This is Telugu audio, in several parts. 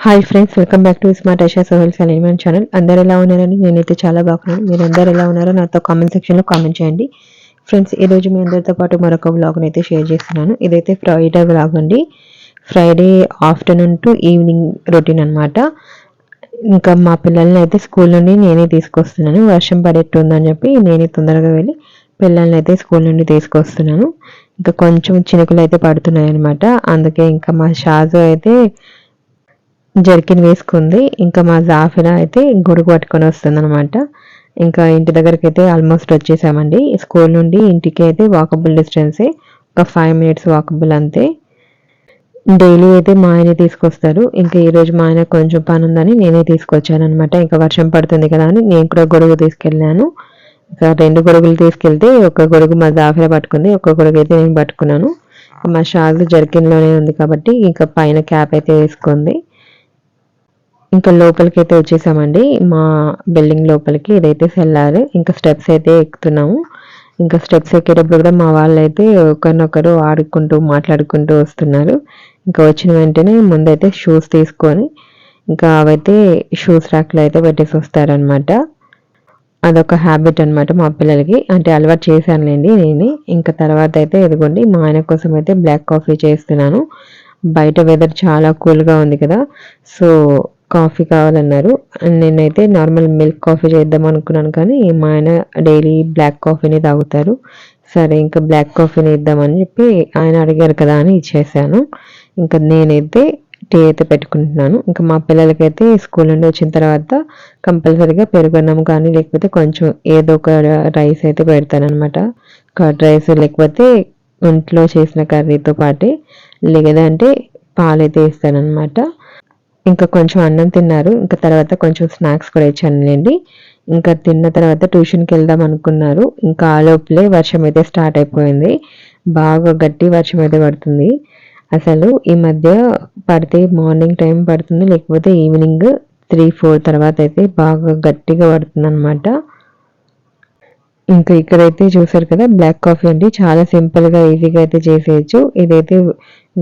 Hi friends, welcome back to smart Aisha Sohail Suleman channel. అందరు ఎలా ఉన్నారని నేనైతే చాలా బాగున్నాను. మీరు అందరు ఎలా ఉన్నారో నాతో కామెంట్ సెక్షన్లో కామెంట్ చేయండి. ఫ్రెండ్స్, ఈరోజు మీ అందరితో పాటు మరొక వ్లాగ్ని అయితే షేర్ చేస్తున్నాను. ఇదైతే ఫ్రైడే వ్లాగ్ అండి. Friday afternoon to evening routine అనమాట. ఇంకా మా పిల్లల్ని అయితే స్కూల్ నుండి నేనే తీసుకొస్తున్నాను. వర్షం పడేట్టుందని చెప్పి నేనే తొందరగా వెళ్ళి పిల్లల్ని అయితే స్కూల్ నుండి తీసుకొస్తున్నాను. ఇంకా కొంచెం చినుకులు అయితే పడుతున్నాయి అనమాట. అందుకే ఇంకా మా షాజు అయితే జర్కిన్ వేసుకుంది. ఇంకా మా జాఫిరా అయితే గొడుగు పట్టుకొని వస్తుందనమాట. ఇంకా ఇంటి దగ్గరికి అయితే ఆల్మోస్ట్ వచ్చేసామండి. స్కూల్ నుండి ఇంటికి అయితే వాకబుల్ డిస్టెన్సే, ఒక 5 మినిట్స్ వాకబుల్ అంతే. డైలీ అయితే మా ఆయనే తీసుకొస్తారు. ఇంకా ఈరోజు మా ఆయన కొంచెం పని ఉందని నేనే తీసుకొచ్చానమాట. ఇంకా వర్షం పడుతుంది కదా అని నేను కూడా గొడుగు తీసుకెళ్ళాను. ఇంకా 2 గొడుగులు తీసుకెళ్తే ఒక గొడుగు మా జాఫిరా పట్టుకుంది, ఒక గొడుగు అయితే నేను పట్టుకున్నాను. మా షాజు జర్కిన్లోనే ఉంది కాబట్టి ఇంకా పైన క్యాప్ అయితే వేసుకుంది. ఇంకా లోపలికైతే వచ్చేసామండి. మా బిల్డింగ్ లోపలికి. ఇదైతే సెల్లార్. ఇంకా స్టెప్స్ అయితే ఎక్కుతున్నాము. ఇంకా స్టెప్స్ ఎక్కేటప్పుడు కూడా మా వాళ్ళైతే ఒకరినొకరు ఆడుకుంటూ మాట్లాడుకుంటూ వస్తున్నారు. ఇంకా వచ్చిన వెంటనే ముందైతే షూస్ తీసుకొని ఇంకా అవైతే షూస్ ర్యాక్లో అయితే పెట్టేసి వస్తారనమాట. అదొక హ్యాబిట్ అనమాట మా పిల్లలకి. అంటే అలవాటు చేశానులేండి నేనే. ఇంకా తర్వాత అయితే ఇదిగోండి మా ఆయన కోసం అయితే బ్లాక్ కాఫీ చేస్తున్నాను. బయట వెదర్ చాలా కూల్గా ఉంది కదా, సో కాఫీ కావాలన్నారు. నేనైతే నార్మల్ మిల్క్ కాఫీ చేద్దాం అనుకున్నాను, కానీ మా ఆయన డైలీ బ్లాక్ కాఫీని తాగుతారు. సరే ఇంకా బ్లాక్ కాఫీని ఇద్దామని చెప్పి ఆయన అడిగారు కదా అని ఇచ్చేసాను. ఇంకా నేనైతే టీ అయితే పెట్టుకుంటున్నాను. ఇంకా మా పిల్లలకైతే స్కూల్ నుండి వచ్చిన తర్వాత కంపల్సరీగా పెరుగన్నం కానీ లేకపోతే కొంచెం ఏదో ఒక రైస్ అయితే పెడతానమాట. కర్డ్ రైస్ లేకపోతే ఇంట్లో చేసిన కర్రీతో పాటే, లేదంటే పాలైతే ఇస్తానమాట. ఇంకా కొంచెం అన్నం తిన్నారు. ఇంకా తర్వాత కొంచెం స్నాక్స్ కూడా ఇచ్చానులేండి. ఇంకా తిన్న తర్వాత ట్యూషన్కి వెళ్దాం అనుకున్నారు. ఇంకా ఆ లోపలే వర్షం అయితే స్టార్ట్ అయిపోయింది. బాగా గట్టి వర్షం అయితే పడుతుంది. అసలు ఈ మధ్య పడితే మార్నింగ్ టైం పడుతుంది, లేకపోతే ఈవినింగ్ 3-4 తర్వాత అయితే బాగా గట్టిగా పడుతుందనమాట. ఇంకా ఇక్కడైతే చూసారు కదా, బ్లాక్ కాఫీ అండి. చాలా సింపుల్గా ఈజీగా అయితే చేసేయచ్చు. ఇదైతే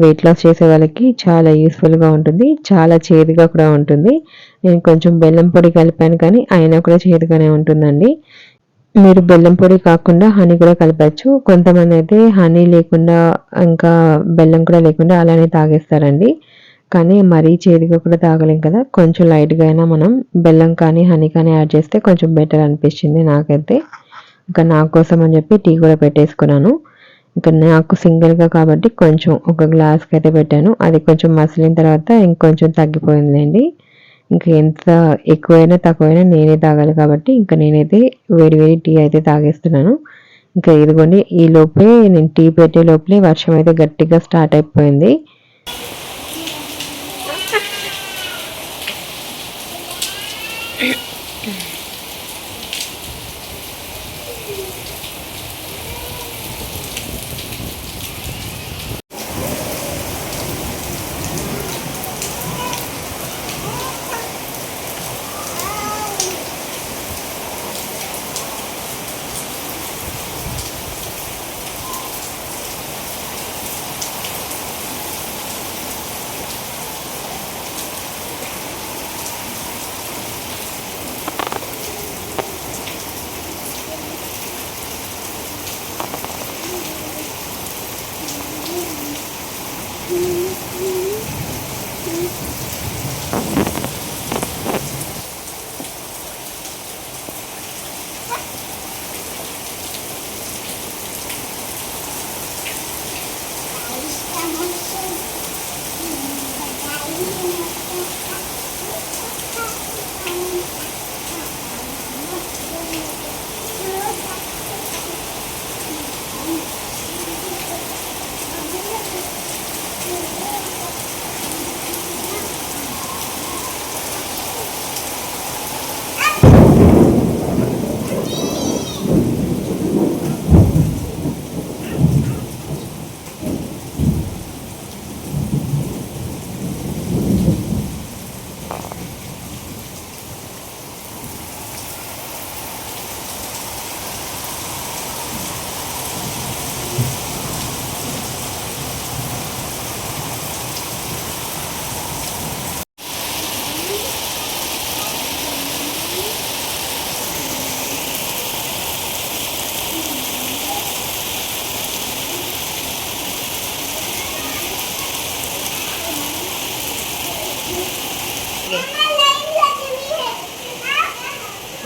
వెయిట్ లాస్ చేసే వాళ్ళకి చాలా యూస్ఫుల్గా ఉంటుంది. చాలా చేదుగా కూడా ఉంటుంది. నేను కొంచెం బెల్లం పొడి కలిపాను, కానీ అయినా కూడా చేదుగానే ఉంటుందండి. మీరు బెల్లం పొడి కాకుండా హనీ కూడా కలపచ్చు. కొంతమంది అయితే హనీ లేకుండా ఇంకా బెల్లం కూడా లేకుండా అలానే తాగేస్తారండి. కానీ మరీ చేదుగా కూడా తాగలేం కదా, కొంచెం లైట్గా అయినా మనం బెల్లం కానీ హనీ కానీ యాడ్ చేస్తే కొంచెం బెటర్ అనిపించింది నాకైతే. ఇంకా నా కోసం అని చెప్పి టీ కూడా పెట్టేసుకున్నాను. ఇంకా నాకు సింగిల్గా కాబట్టి కొంచెం ఒక గ్లాస్కి అయితే పెట్టాను. అది కొంచెం మసిలిన తర్వాత ఇంకొంచెం తగ్గిపోయిందండి. ఇంకా ఎంత ఎక్కువైనా తక్కువైనా నేనే తాగాలి కాబట్టి ఇంకా నేనైతే వేడి వేడి టీ అయితే తాగేస్తున్నాను. ఇంకా ఇదిగోండి, ఈ లోపే నేను టీ పెట్టే లోపలే వర్షం అయితే గట్టిగా స్టార్ట్ అయిపోయింది.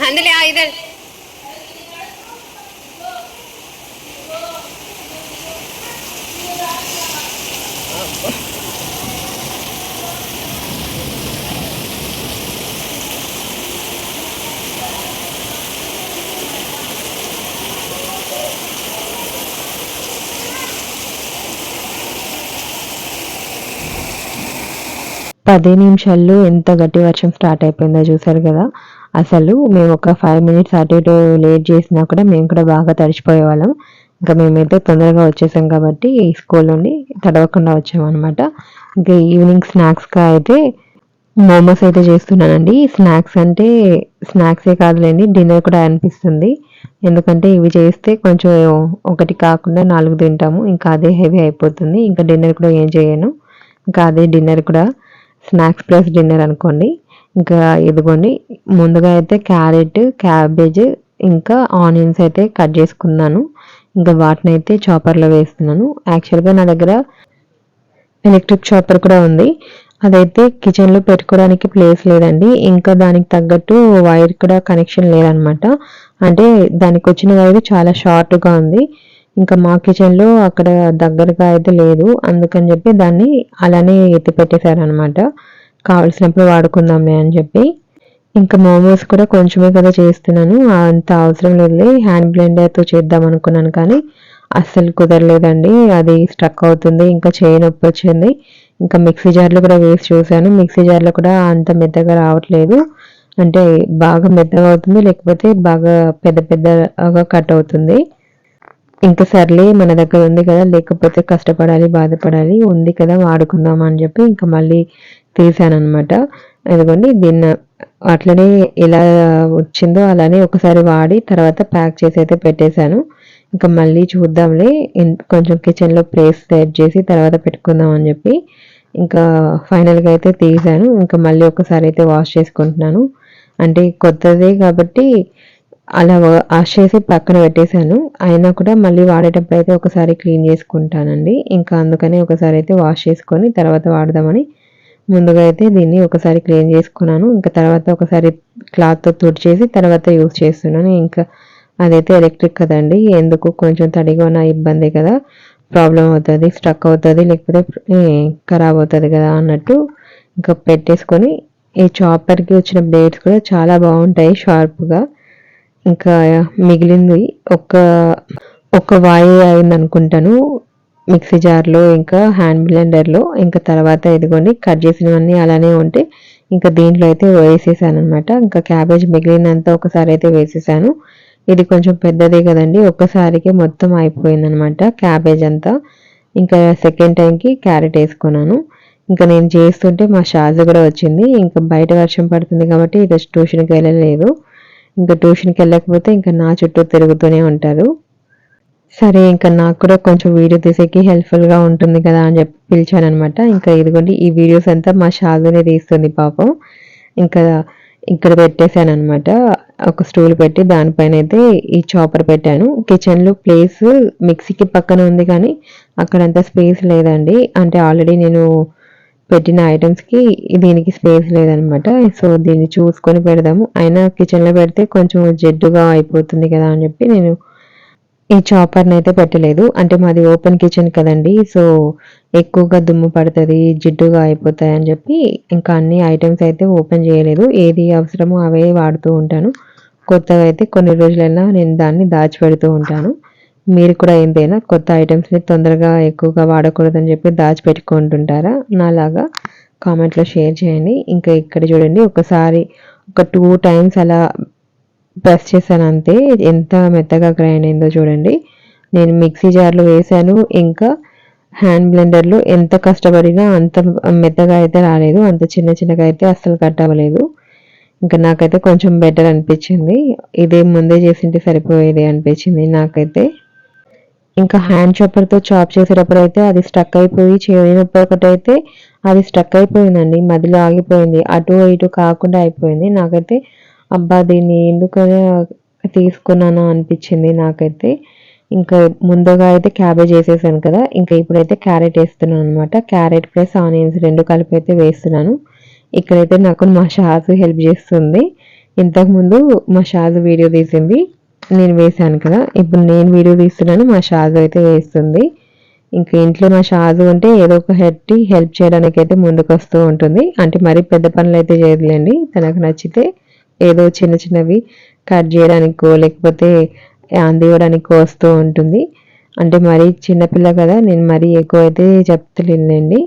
అందులో ఇద్దరు 10 నిమిషాల్లో ఎంత గట్టి వర్షం స్టార్ట్ అయిపోయిందో చూసారు కదా! అసలు మేము ఒక 5 మినిట్స్ అటు ఇటు లేట్ చేసినా కూడా మేము కూడా బాగా తడిచిపోయేవాళ్ళం. ఇంకా మేమైతే తొందరగా వచ్చేసాం కాబట్టి స్కూల్ నుండి తడవకుండా వచ్చామనమాట. ఇంకా ఈవినింగ్ స్నాక్స్‌గా అయితే మోమోస్ అయితే చేస్తున్నానండి. స్నాక్స్ అంటే స్నాక్సే కాదులెండి, డిన్నర్ కూడా అనిపిస్తుంది. ఎందుకంటే ఇవి చేస్తే కొంచెం ఒకటి కాకుండా 4 తింటాము. ఇంకా అదే హెవీ అయిపోతుంది. ఇంకా డిన్నర్ కూడా ఏం చేయను. ఇంకా అదే డిన్నర్ కూడా స్నాక్స్ ప్లస్ డిన్నర్ అనుకోండి. ఇంకా ఇదిగోండి, ముందుగా అయితే క్యారెట్, క్యాబేజ్ ఇంకా ఆనియన్స్ అయితే కట్ చేసుకున్నాను. ఇంకా వాటినైతే చాపర్‌లో వేస్తున్నాను. యాక్చువల్‌గా నా దగ్గర ఎలక్ట్రిక్ చాపర్ కూడా ఉంది. అదైతే కిచెన్‌లో పెట్టుకోవడానికి ప్లేస్ లేదండి. ఇంకా దానికి తగ్గట్టు వైర్ కూడా కనెక్షన్ లేదనమాట. అంటే దానికొచ్చిన వైర్ చాలా షార్ట్‌గా ఉంది. ఇంకా మా కిచెన్‌లో అక్కడ దగ్గరగా అయితే లేదు. అందుకని చెప్పి దాన్ని అలానే ఎత్తి పెట్టేశారనమాట. కావాల్సినప్పుడు వాడుకుందాంలే అని చెప్పి. ఇంకా మోమోస్ కూడా కొంచెమే కదా చేస్తున్నాను. అంత అవసరం లేదులే, హ్యాండ్ బ్లెండర్‌తో చేద్దాం అనుకున్నాను కానీ అస్సలు కుదరలేదండి. అది స్ట్రక్ అవుతుంది. ఇంకా చేయి నొప్పొచ్చింది. ఇంకా మిక్సీ జార్‌లో కూడా వేసి చూసాను. మిక్సీ జార్‌లో కూడా అంత మెత్తగా రావట్లేదు. అంటే బాగా మెత్తగా అవుతుంది. లేకపోతే బాగా పెద్ద పెద్దగా కట్ అవుతుంది. ఇంకా సర్లే, మన దగ్గర ఉంది కదా! లేకపోతే కష్టపడాలి, బాధపడాలి. ఉంది కదా! వాడుకుందాం అని చెప్పి ఇంకా మళ్ళీ తీసాననమాట. ఇదిగోండి, దీన్ని అట్లనే ఎలా వచ్చిందో అలానే ఒకసారి వాడి తర్వాత ప్యాక్ చేసి అయితే పెట్టేశాను. ఇంకా మళ్ళీ చూద్దాంలే, కొంచెం కిచెన్‌లో ప్లేస్ సెట్ చేసి తర్వాత పెట్టుకుందాం అని చెప్పి ఇంకా ఫైనల్‌గా అయితే తీసాను. ఇంకా మళ్ళీ ఒకసారి అయితే వాష్ చేసుకుంటున్నాను. అంటే కొత్తదే కాబట్టి అలా వాష్ చేసి పక్కన పెట్టేశాను. అయినా కూడా మళ్ళీ వాడేటప్పుడు అయితే ఒకసారి క్లీన్ చేసుకుంటానండి. ఇంకా అందుకని ఒకసారి అయితే వాష్ చేసుకొని తర్వాత వాడదామని ముందుగా అయితే దీన్ని ఒకసారి క్లీన్ చేసుకున్నాను. ఇంకా తర్వాత ఒకసారి క్లాత్‌తో తుడిచేసి తర్వాత యూజ్ చేస్తున్నాను. ఇంకా అదైతే ఎలక్ట్రిక్ కదండీ! ఎందుకు కొంచెం తడిగా ఉన్న ఇబ్బందే కదా! ప్రాబ్లమ్ అవుతది, స్ట్రక్ అవుతది, లేకపోతే ఖరాబ్ అవుతది కదా అన్నట్టు ఇంకా పెట్టేసుకొని, ఈ చాపర్‌కి వచ్చిన బ్లేడ్స్ కూడా చాలా బాగుంటాయి షార్ప్‌గా. ఇంకా మిగిలింది ఒక ఒక వాయి అయిందనుకుంటాను మిక్సీ జార్‌లో, ఇంకా హ్యాండ్ బ్లెండర్‌లో. ఇంకా తర్వాత ఇదిగోండి కట్ చేసినవన్నీ అలానే ఉంటే ఇంకా దీంట్లో అయితే వేసేసాననమాట. ఇంకా క్యాబేజ్ మిగిలిందంతా ఒకసారి అయితే వేసేసాను. ఇది కొంచెం పెద్దదే కదండీ! ఒక్కసారికే మొత్తం అయిపోయిందనమాట క్యాబేజ్ అంతా. ఇంకా సెకండ్ టైమ్‌కి క్యారెట్ ఏసుకున్నాను. ఇంకా నేను చేస్తుంటే మా షాజు కూడా వచ్చింది. ఇంకా బయట వర్షం పడుతుంది కాబట్టి ఈరోజు ట్యూషన్‌కి వెళ్ళలేదు. ఇంకా ట్యూషన్‌కెళ్ళకపోతే ఇంకా నా చుట్టూ తిరుగుతూనే ఉంటారు. సరే, ఇంకా నాకు కూడా కొంచెం వీడియో తీసేకి హెల్ప్‌ఫుల్‌గా ఉంటుంది కదా అని చెప్పి పిలిచాననమాట. ఇంకా ఇదిగోండి, ఈ వీడియోస్ అంతా మా షాజునే తీస్తుంది పాపం. ఇంకా ఇక్కడ పెట్టేసాననమాట. ఒక స్టూల్ పెట్టి దానిపైనైతే ఈ చాపర్ పెట్టాను. కిచెన్‌లో ప్లేస్ మిక్సీకి పక్కన ఉంది కానీ అక్కడంత స్పేస్ లేదండి. అంటే ఆల్రెడీ నేను పెట్టిన ఐటెమ్స్‌కి దీనికి స్పేస్ లేదనమాట. సో, దీన్ని చూసుకొని పెడదాము. అయినా కిచెన్‌లో పెడితే కొంచెం జిడ్డుగా అయిపోతుంది కదా అని చెప్పి నేను ఈ చాపర్‌నైతే పెట్టలేదు. అంటే మాది ఓపెన్ కిచెన్ కదండీ! సో, ఎక్కువగా దుమ్ము పడతది, జిడ్డుగా అయిపోతాయని చెప్పి ఇంకా అన్ని ఐటెమ్స్ అయితే ఓపెన్ చేయలేదు. ఏది అవసరమో అవే వాడుతూ ఉంటాను. కొత్తగా అయితే కొన్ని రోజులైనా నేను దాన్ని దాచిపెడుతూ ఉంటాను. మీరు కూడా ఇంతేనా? కొత్త ఐటెమ్స్‌ని తొందరగా ఎక్కువగా వాడకూడదని చెప్పి దాచిపెట్టుకుంటుంటారా? నాలాగా కామెంట్‌లో షేర్ చేయండి. ఇంకా ఇక్కడ చూడండి, ఒకసారి ఒక 2 టైమ్స్ అలా ప్రెస్ చేశానంతే. ఎంత మెత్తగా గ్రైండ్ అయిందో చూడండి. నేను మిక్సీ జార్‌లో వేశాను. ఇంకా హ్యాండ్ బ్లెండర్‌లో ఎంత కష్టపడినా అంత మెత్తగా అయితే రాలేదు. అంత చిన్న చిన్నగా అయితే అస్సలు కట్ అవ్వలేదు. ఇంకా నాకైతే కొంచెం బెటర్ అనిపిచ్చింది. ఇదే ముందే చేసుంటే సరిపోయేది అనిపిచ్చింది నాకైతే. ఇంకా హ్యాండ్ చాపర్‌తో చాప్ చేసేటప్పుడైతే అది స్టక్ అయిపోయి చెవి నొప్పి ఒకటైతే అది స్టక్ అయిపోయిందండి. మధ్యలో ఆగిపోయింది. అటు ఇటు కాకుండా అయిపోయింది. నాకైతే అబ్బా! దీన్ని ఎందుకలా తీసుకున్నానా అనిపిచ్చింది నాకైతే. ఇంకా ముందుగా అయితే క్యాబేజ్ ఏసేసాను కదా! ఇంకా ఇప్పుడైతే క్యారెట్ ఏస్తున్నాననమాట. క్యారెట్ ప్లస్ ఆనియన్స్ 2 కలిపి అయితే వేస్తున్నాను. ఇక్కడైతే నాకు మా షాజు హెల్ప్ చేస్తుంది. ఇంతకుముందు మా షాజు వీడియో తీసింది, నేను వేశాను కదా. ఇప్పుడు నేను వీడియో తీస్తున్నాను, మా షాజు అయితే వేస్తుంది. ఇంకా ఇంట్లో మా షాజు ఉంటే ఏదో ఒక హెల్ప్ చేయడానికి అయితే ముందుకు వస్తూ ఉంటుంది. అంటే మరీ పెద్ద పనులు అయితే చేయదులేండి. తనకు నచ్చితే ఏదో చిన్న చిన్నవి కట్ చేయడానికో లేకపోతే అందివ్వడానికో వస్తూ ఉంటుంది. అంటే మరీ చిన్నపిల్ల కదా, నేను మరీ ఎక్కువ అయితే చెప్తలేనులేండి.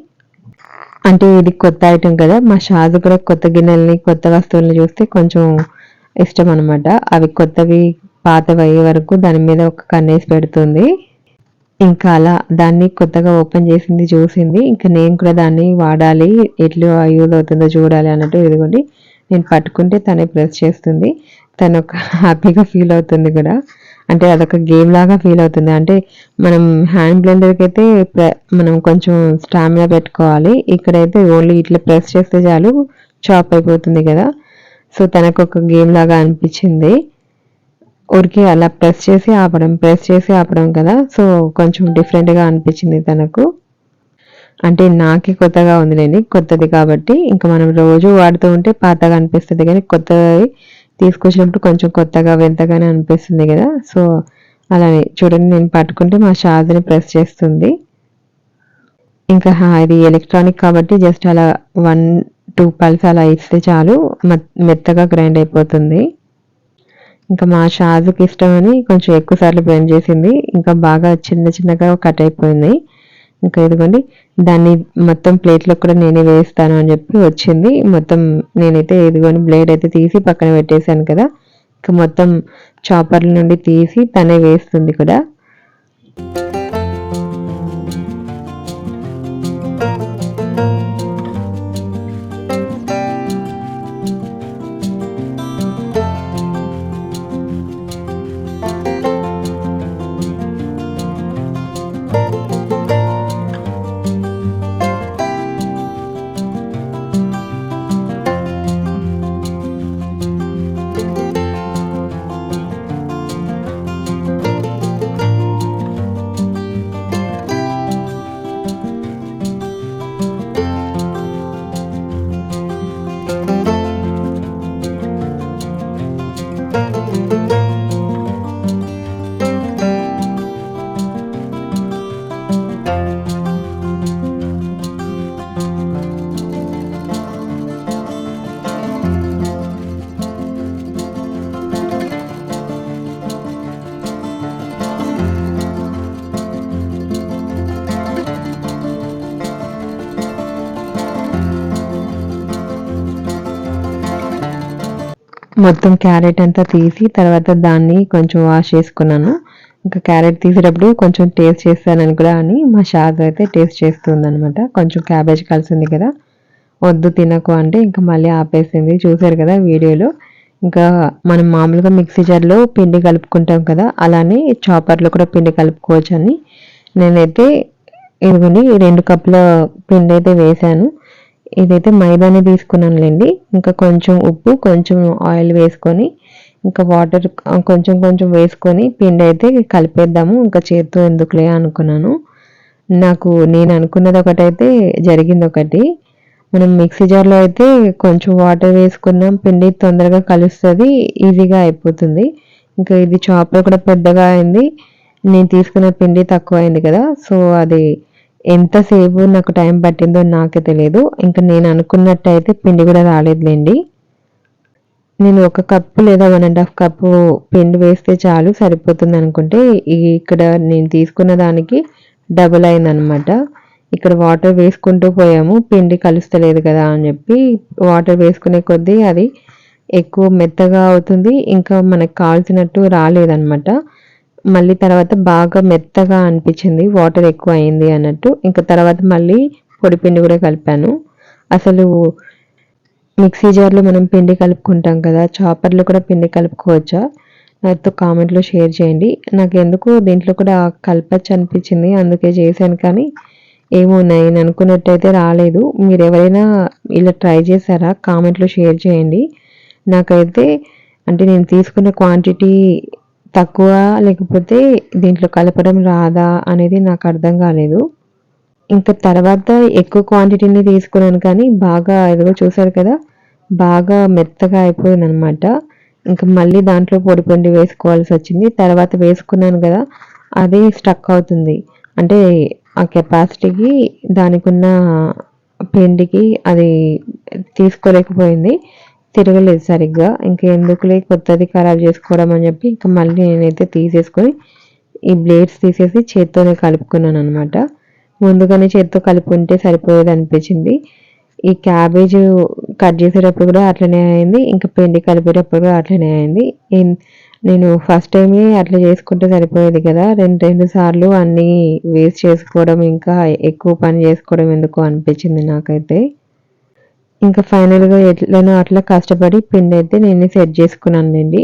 అంటే ఇది కొత్త ఐటెం కదా, మా షాజు కూడా కొత్త గిన్నెల్ని కొత్త వస్తువుల్ని చూస్తే కొంచెం ఇష్టం అనమాట. అవి కొత్తవి పాతవి అయ్యే వరకు దాని మీద ఒక కన్నేసి పెడుతుంది. ఇంకా అలా దాన్ని కొత్తగా ఓపెన్ చేసింది చూసింది. ఇంకా నేను కూడా దాన్ని వాడాలి, ఎట్లా యూజ్ అవుతుందో చూడాలి అన్నట్టు ఇదిగోండి నేను పట్టుకుంటే తనే ప్రెస్ చేస్తుంది. తను ఒక హ్యాపీగా ఫీల్ అవుతుంది కూడా. అంటే అదొక గేమ్ లాగా ఫీల్ అవుతుంది. అంటే మనం హ్యాండ్ బ్లెండర్కి అయితే మనం కొంచెం స్టామినా పెట్టుకోవాలి. ఇక్కడైతే ఓన్లీ ఇట్లా ప్రెస్ చేస్తే చాలు చాప్ అయిపోతుంది కదా. సో తనకు ఒక గేమ్ లాగా అనిపించింది. ఊరికే అలా ప్రెస్ చేసి ఆపడం కదా. సో కొంచెం డిఫరెంట్గా అనిపించింది తనకు. అంటే నాకే కొత్తగా ఉందిలేండి, కొత్తది కాబట్టి. ఇంకా మనం రోజు వాడుతూ ఉంటే పాతగా అనిపిస్తుంది, కానీ కొత్తది తీసుకొచ్చినప్పుడు కొంచెం కొత్తగా వింతగానే అనిపిస్తుంది కదా. సో అలానే చూడండి, నేను పట్టుకుంటే మా షాజుని ప్రెస్ చేస్తుంది. ఇంకా ఇది ఎలక్ట్రానిక్ కాబట్టి జస్ట్ అలా 1-2 పల్స్ అలా ఇస్తే చాలు మెత్తగా గ్రైండ్ అయిపోతుంది. ఇంకా మా షాజుకి ఇష్టమని కొంచెం ఎక్కువ సార్లు బ్లెండ్ చేసింది. ఇంకా బాగా చిన్న చిన్నగా కట్ అయిపోయింది. ఇంకా ఇదిగోండి దాన్ని మొత్తం ప్లేట్లో కూడా నేనే వేస్తాను అని చెప్పి వచ్చింది. మొత్తం నేనైతే ఇదిగోండి బ్లేడ్ అయితే తీసి పక్కన పెట్టేశాను కదా. ఇంకా మొత్తం చాపర్ల నుండి తీసి తనే వేస్తుంది కూడా. మొత్తం క్యారెట్ అంతా తీసి తర్వాత దాన్ని కొంచెం వాష్ చేసుకున్నాను. ఇంకా క్యారెట్ తీసేటప్పుడు కొంచెం టేస్ట్ చేస్తానని కూడా అని మా షాజు అయితే టేస్ట్ చేస్తుందనమాట. కొంచెం క్యాబేజ్ కలిసింది కదా, వద్దు తినకు అంటే ఇంకా మళ్ళీ ఆపేసింది. చూసారు కదా వీడియోలో. ఇంకా మనం మామూలుగా మిక్సీ జార్లో పిండి కలుపుకుంటాం కదా, అలానే చాపర్లో కూడా పిండి కలుపుకోవచ్చు అని నేనైతే ఇదిగోండి 2 కప్పుల పిండి అయితే వేశాను. ఇదైతే మైదాని తీసుకున్నానులేండి. ఇంకా కొంచెం ఉప్పు, కొంచెం ఆయిల్ వేసుకొని ఇంకా వాటర్ కొంచెం కొంచెం వేసుకొని పిండి అయితే కలిపేద్దాము, ఇంకా చేత్తో ఎందుకులే అనుకున్నాను. నేను అనుకున్నది ఒకటైతే జరిగింది ఒకటి. మనం మిక్సీ జార్లో అయితే కొంచెం వాటర్ వేసుకున్నాం, పిండి తొందరగా కలుస్తుంది, ఈజీగా అయిపోతుంది. ఇంకా ఇది చాపర్ కూడా పెద్దగా అయింది, నేను తీసుకున్న పిండి తక్కువ అయింది కదా. సో అది ఎంతసేపు నాకు టైం పట్టిందో నాకే తెలియదు. ఇంకా నేను అనుకున్నట్టయితే పిండి కూడా రాలేదులేండి. నేను 1 కప్పు లేదా 1.5 కప్పు పిండి వేస్తే చాలు సరిపోతుంది అనుకుంటే, ఇక్కడ నేను తీసుకున్న దానికి డబుల్ అయిందనమాట. ఇక్కడ వాటర్ వేసుకుంటూ పోయాము, పిండి కలుస్తలేదు కదా అని చెప్పి. వాటర్ వేసుకునే కొద్దీ అది ఎక్కువ మెత్తగా అవుతుంది, ఇంకా మనకు కావాల్సినట్టు రాలేదనమాట. మళ్ళీ తర్వాత బాగా మెత్తగా అనిపించింది, వాటర్ ఎక్కువ అయింది అన్నట్టు. ఇంకా తర్వాత మళ్ళీ పొడి పిండి కూడా కలిపాను. అసలు మిక్సీ జార్లో మనం పిండి కలుపుకుంటాం కదా, చాపర్లో కూడా పిండి కలుపుకోవచ్చా? నాతో కామెంట్లో షేర్ చేయండి. నాకు ఎందుకు దీంట్లో కూడా కలపచ్చు అనిపించింది, అందుకే చేశాను. కానీ ఏమో నేను అనుకున్నట్టయితే రాలేదు. మీరు ఎవరైనా ఇలా ట్రై చేశారా? కామెంట్లో షేర్ చేయండి. నాకైతే అంటే నేను తీసుకున్న క్వాంటిటీ తక్కువ లేకపోతే దీంట్లో కలపడం రాదా అనేది నాకు అర్థం కాలేదు. ఇంకా తర్వాత ఎక్కువ క్వాంటిటీని తీసుకున్నాను కానీ బాగా ఇదిగో చూసారు కదా! బాగా మెత్తగా అయిపోయిందనమాట. ఇంక మళ్ళీ దాంట్లో పొడి పిండి వేసుకోవాల్సొచ్చింది. తర్వాత వేసుకున్నాను గదా! అది స్టక్ అవుతుంది. అంటే ఆ కెపాసిటీకి దానికున్న పిండికి అది తీసుకోలేకపోయింది. తిరగలేదు సరిగ్గా. ఇంక ఎందుకులే కొత్తది ఖరాబ్ చేసుకోవడం అని చెప్పి ఇంక మళ్ళీ నేనైతే తీసేసుకొని ఈ బ్లేడ్స్ తీసేసి చేత్తోనే కలుపుకున్నాననమాట. ముందుగానే చేత్తో కలుపుకుంటే సరిపోయేదనిపించింది. ఈ క్యాబేజు కట్ చేసేటప్పుడు కూడా అట్లనే అయింది. ఇంకా పిండి కలిపేటప్పుడు కూడా అట్లనే అయింది. నేను ఫస్ట్ టైమే అట్లా చేసుకుంటే సరిపోయేది కదా! 2 సార్లు అన్నీ వేస్ట్ చేసుకోవడం, ఇంకా ఎక్కువ పని చేసుకోవడం ఎందుకు అనిపించింది నాకైతే. ఇంకా ఫైనల్‌గా ఎట్లనో అట్లా కష్టపడి పిండైతే నేనే సెట్ చేసుకున్నానులెండి.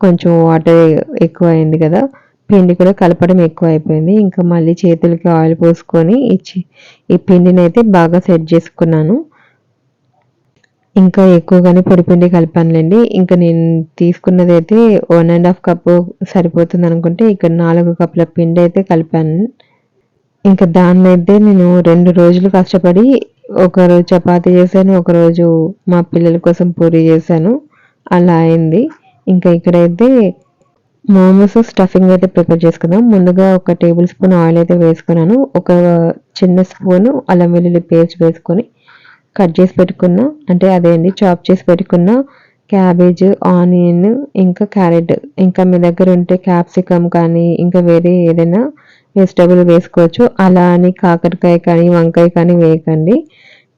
కొంచెం వాటర్ ఎక్కువయింది కదా! పిండి కూడా కలపడం ఎక్కువైపోయింది. ఇంకా మళ్ళీ చేతులకి ఆయిల్ పోసుకొని ఈ పిండినైతే బాగా సెట్ చేసుకున్నాను. ఇంకా ఎక్కువగానే పొడిపిండి కలిపానులెండి. ఇంకా నేను తీసుకున్నదైతే 1 ½ కప్పు సరిపోతుందనుకుంటే ఇక్కడ 4 కప్పుల పిండైతే కలిపాను. ఇంకా దాన్నైతే నేను 2 రోజులు కష్టపడి ఒకరోజు చపాతీ చేశాను. ఒకరోజు మా పిల్లల కోసం పూరి చేశాను. అలా అయింది. ఇంకా ఇక్కడైతే మోమోస్ స్టఫింగ్ అయితే ప్రిపేర్ చేసుకుందాం. ముందుగా ఒక టేబుల్ స్పూన్ ఆయిల్ అయితే వేసుకున్నాను. ఒక చిన్న స్పూను అల్లం వెల్లుల్లి పేస్ట్ వేసుకొని కట్ చేసి పెట్టుకున్న అంటే అదే అండి చాప్ చేసి పెట్టుకున్న క్యాబేజ్, ఆనియన్, ఇంకా క్యారెట్, ఇంకా మీ దగ్గర ఉంటే క్యాప్సికమ్ కానీ ఇంకా వేరే ఏదైనా వెజిటబుల్ వేసుకోవచ్చు. అలా అని కాకరకాయ కానీ వంకాయ కానీ వేయకండి.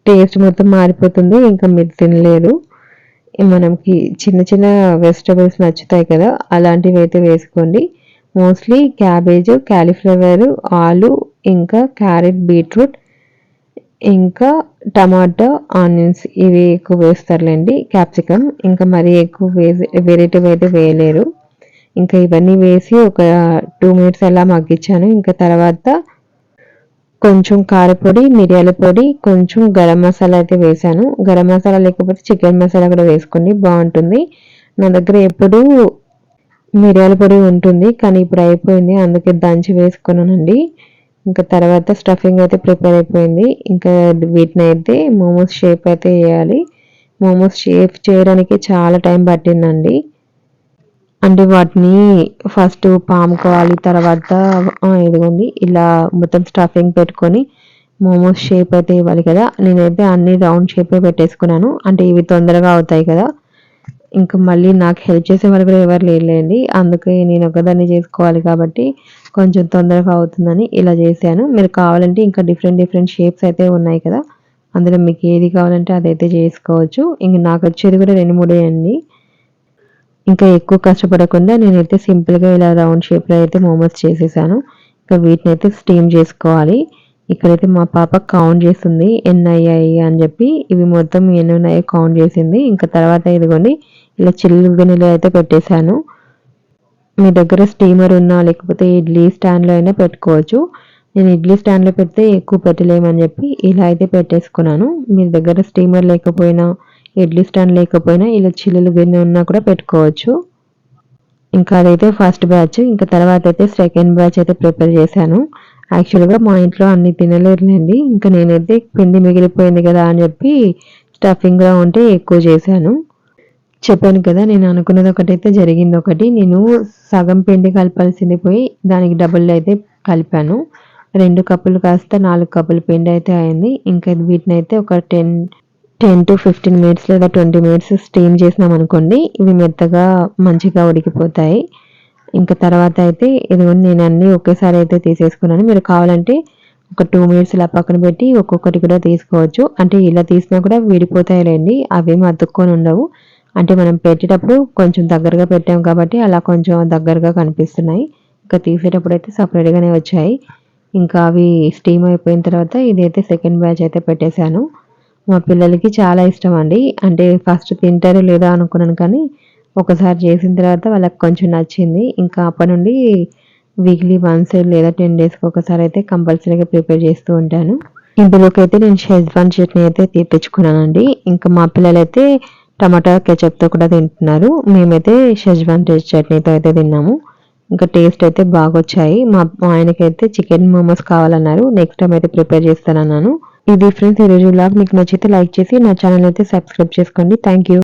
టేస్ట్ మొత్తం మారిపోతుంది. ఇంకా మీరు తినలేరు. మనకి చిన్న చిన్న వెజిటబుల్స్ నచ్చుతాయి కదా! అలాంటివి అయితే వేసుకోండి. మోస్ట్లీ క్యాబేజ్, కాలీఫ్లవర్, ఆలు, ఇంకా క్యారెట్, బీట్రూట్, ఇంకా టమాటా, ఆనియన్స్ ఇవి ఎక్కువ వేస్తారులేండి. క్యాప్సికమ్ ఇంకా మరీ ఎక్కువ వేరేటివి అయితే వేయలేరు. ఇంకా ఇవన్నీ వేసి ఒక 2 మినిట్స్ అలా మగ్గించాను. ఇంకా తర్వాత కొంచెం కారపొడి, మిరియాల పొడి, కొంచెం గరం మసాలా అయితే వేశాను. గరం మసాలా లేకపోతే చికెన్ మసాలా కూడా వేసుకోండి బావుంటుంది. నా దగ్గర ఎప్పుడూ మిరియాల పొడి ఉంటుంది. కానీ ఇప్పుడు అయిపోయింది. అందుకే దంచి వేసుకున్నానండి. ఇంకా తర్వాత స్టఫింగ్ అయితే ప్రిపేర్ అయిపోయింది. ఇంకా వీటినైతే మోమోస్ షేప్ అయితే ఎయాలి. మోమోస్ షేప్ చేయడానికి చాలా టైం పట్టిందండి. అంటే వాటిని ఫస్ట్ పాముకోవాలి. తర్వాత ఇదిగోండి ఇలా మొత్తం స్టఫింగ్ పెట్టుకొని మోమోస్ షేప్ అయితే ఇవ్వాలి కదా! నేనైతే అన్ని రౌండ్ షేపే పెట్టేసుకున్నాను. అంటే ఇవి తొందరగా అవుతాయి కదా! ఇంకా మళ్ళీ నాకు హెల్ప్ చేసేవాళ్ళు కూడా ఎవరు లేరులేండి. అందుకే నేను ఒక్కదాన్నే చేసుకోవాలి కాబట్టి కొంచెం తొందరగా అవుతుందని ఇలా చేశాను. మీరు కావాలంటే ఇంకా డిఫరెంట్ షేప్స్ అయితే ఉన్నాయి కదా! అందులో మీకు ఏది కావాలంటే అదైతే చేసుకోవచ్చు. ఇంక నాకొచ్చేది కూడా 2, 3 అండి. ఇంకా ఎక్కువ కష్టపడకుండా నేనైతే సింపుల్‌గా ఇలా రౌండ్ షేప్‌లో అయితే మోమోస్ చేసేసాను. ఇంకా వీటినైతే స్టీమ్ చేసుకోవాలి. ఇక్కడైతే మా పాప కౌంట్ చేస్తుంది ఎన్నయ్యాయి అని చెప్పి. ఇవి మొత్తం ఎన్నున్నాయో కౌంట్ చేసింది. ఇంకా తర్వాత ఇదిగోండి ఇలా చిల్లు గిన్నెలో అయితే పెట్టేశాను. మీ దగ్గర స్టీమర్ ఉన్నా లేకపోతే ఇడ్లీ స్టాండ్‌లో అయినా పెట్టుకోవచ్చు. నేను ఇడ్లీ స్టాండ్‌లో పెడితే ఎక్కువ పెట్టలేమని చెప్పి ఇలా అయితే పెట్టేసుకున్నాను. మీ దగ్గర స్టీమర్ లేకపోయినా, ఇడ్లీ స్టాండ్ లేకపోయినా ఇలా చిల్లులు గిన్నె ఉన్నా కూడా పెట్టుకోవచ్చు. ఇంకా అదైతే ఫస్ట్ బ్యాచ్. ఇంకా తర్వాత అయితే సెకండ్ బ్యాచ్ అయితే ప్రిపేర్ చేశాను. యాక్చువల్‌గా మా ఇంట్లో అన్ని తినలేరులేండి. ఇంకా నేనైతే పిండి మిగిలిపోయింది కదా అని చెప్పి స్టఫింగ్‌గా ఉంటే ఎక్కువ చేశాను. చెప్పాను కదా! నేను అనుకున్నది ఒకటైతే జరిగింది ఒకటి. నేను సగం పిండి కలపాల్సింది పోయి దానికి డబుల్ అయితే కలిపాను. 2 కప్పులు కాస్త 4 కప్పుల పిండి అయితే అయింది. ఇంకా వీటినైతే ఒక 10-15 మినిట్స్ లేదా 20 మినిట్స్ స్టీమ్ చేసినామనుకోండి ఇవి మెత్తగా మంచిగా ఉడికిపోతాయి. ఇంకా తర్వాత అయితే ఇదిగోండి నేను అన్నీ ఒకేసారి అయితే తీసేసుకున్నాను. మీరు కావాలంటే ఒక 2 మినిట్స్ ఇలా పక్కన పెట్టి ఒక్కొక్కటి కూడా తీసుకోవచ్చు. అంటే ఇలా తీసినా కూడా విడిపోతాయిలెండి. అవేమి అతుక్కొని ఉండవు. అంటే మనం పెట్టేటప్పుడు కొంచెం దగ్గరగా పెట్టాం కాబట్టి అలా కొంచెం దగ్గరగా కనిపిస్తున్నాయి. ఇంకా తీసేటప్పుడైతే సెపరేట్‌గానే వచ్చాయి. ఇంకా అవి స్టీమ్ అయిపోయిన తర్వాత ఇదైతే సెకండ్ బ్యాచ్ అయితే పెట్టేశాను. మా పిల్లలకి చాలా ఇష్టమండి. అంటే ఫస్ట్ తింటారో లేదో అనుకున్నాను కానీ ఒకసారి చేసిన తర్వాత వాళ్ళకి కొంచెం నచ్చింది. ఇంకా అప్పటి నుండి వీక్లీ వన్స్ లేదా 10 డేస్‌కి ఒకసారి అయితే కంపల్సరీగా ప్రిపేర్ చేస్తూ ఉంటాను. ఇందులోకైతే నేను షెజ్వాన్ చట్నీ అయితే తెప్పించుకున్నానండి. ఇంకా మా పిల్లలైతే టమాటా కెచప్‌తో కూడా తింటున్నారు. మేమైతే షెజ్వాన్ చట్నీతో అయితే తిన్నాము. ఇంకా టేస్ట్ అయితే బాగొచ్చాయి. మా ఆయనకైతే చికెన్ మోమోస్ కావాలన్నారు. నెక్స్ట్ టైమ్ అయితే ప్రిపేర్ చేస్తానన్నాను. ఇది ఫ్రెండ్స్ ఈరోజు వ్లాగ్. మీకు నచ్చితే లైక్ చేసి నా ఛానల్ అయితే సబ్స్క్రైబ్ చేసుకోండి. Thank you.